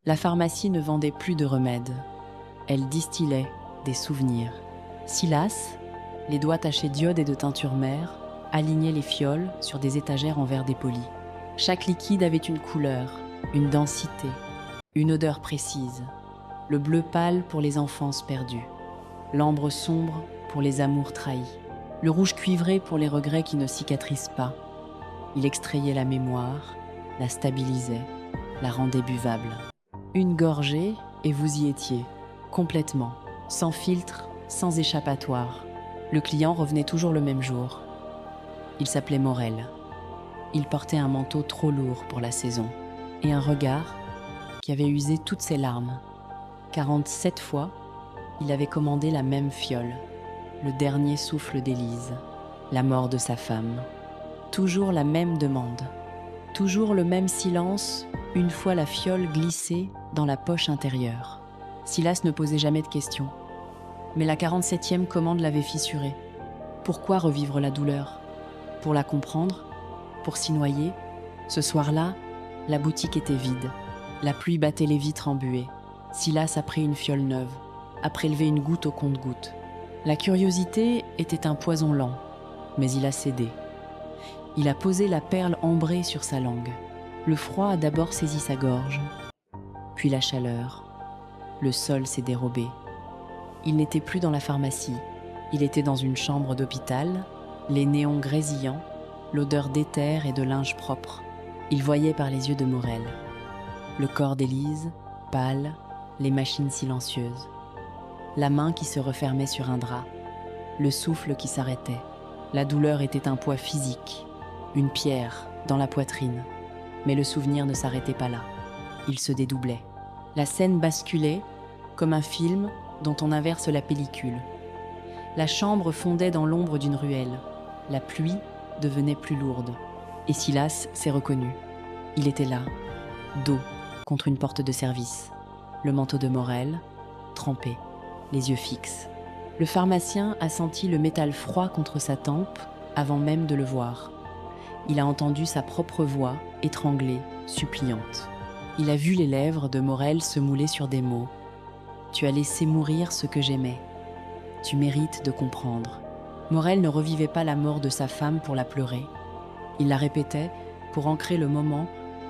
La pharmacie ne vendait plus de remèdes. Elle distillait des souvenirs. Silas, les doigts tachés d'iode et de teinture mère, alignait les fioles sur des étagères en verre dépoli. Chaque liquide avait une couleur, une densité, une odeur précise. Le bleu pâle pour les enfances perdues, l'ambre sombre pour les amours trahis, le rouge cuivré pour les regrets qui ne cicatrisent pas. Il extrayait la mémoire, la stabilisait, la rendait buvable. Une gorgée et vous y étiez, complètement, sans filtre, sans échappatoire. Le client revenait toujours le même jour. Il s'appelait Morel. Il portait un manteau trop lourd pour la saison et un regard qui avait usé toutes ses larmes. 47 fois, il avait commandé la même fiole, le dernier souffle d'Élise, la mort de sa femme. Toujours la même demande, toujours le même silence une fois la fiole glissée dans la poche intérieure. Silas ne posait jamais de questions, mais la 47e commande l'avait fissuré. Pourquoi revivre la douleur? Pour la comprendre? Pour s'y noyer? Ce soir-là, la boutique était vide. La pluie battait les vitres embuées. Silas a pris une fiole neuve, a prélevé une goutte au compte-gouttes. La curiosité était un poison lent, mais il a cédé. Il a posé la perle ambrée sur sa langue. Le froid a d'abord saisi sa gorge, puis la chaleur. Le sol s'est dérobé. Il n'était plus dans la pharmacie. Il était dans une chambre d'hôpital, les néons grésillants, l'odeur d'éther et de linge propre. Il voyait par les yeux de Morel. Le corps d'Élise, pâle, les machines silencieuses. La main qui se refermait sur un drap. Le souffle qui s'arrêtait. La douleur était un poids physique, une pierre dans la poitrine. Mais le souvenir ne s'arrêtait pas là. Il se dédoublait. La scène basculait comme un film dont on inverse la pellicule. La chambre fondait dans l'ombre d'une ruelle. La pluie devenait plus lourde. Et Silas s'est reconnu. Il était là, dos contre une porte de service. Le manteau de Morel, trempé, les yeux fixes. Le pharmacien a senti le métal froid contre sa tempe avant même de le voir. Il a entendu sa propre voix, étranglée, suppliante. Il a vu les lèvres de Morel se mouler sur des mots. « Tu as laissé mourir ce que j'aimais. Tu mérites de comprendre. » Morel ne revivait pas la mort de sa femme pour la pleurer. Il la répétait pour ancrer le moment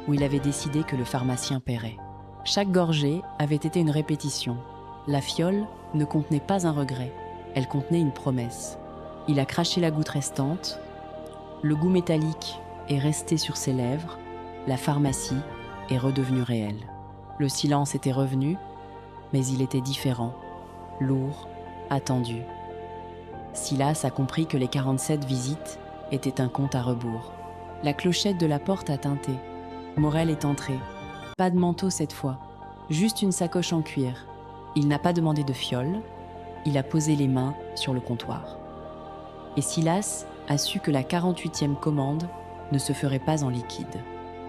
où il avait décidé que le pharmacien paierait. Chaque gorgée avait été une répétition. La fiole ne contenait pas un regret, elle contenait une promesse. Il a craché la goutte restante, le goût métallique est resté sur ses lèvres, la pharmacie est redevenue réelle. Le silence était revenu, mais il était différent, lourd, attendu. Silas a compris que les 47 visites étaient un compte à rebours. La clochette de la porte a tinté. Morel est entré. Pas de manteau cette fois, juste une sacoche en cuir. Il n'a pas demandé de fiole, il a posé les mains sur le comptoir. Et Silas a su que la 48e commande ne se ferait pas en liquide.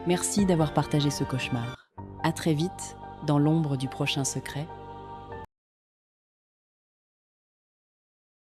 Merci d'avoir partagé ce cauchemar. À très vite, dans l'ombre du prochain secret.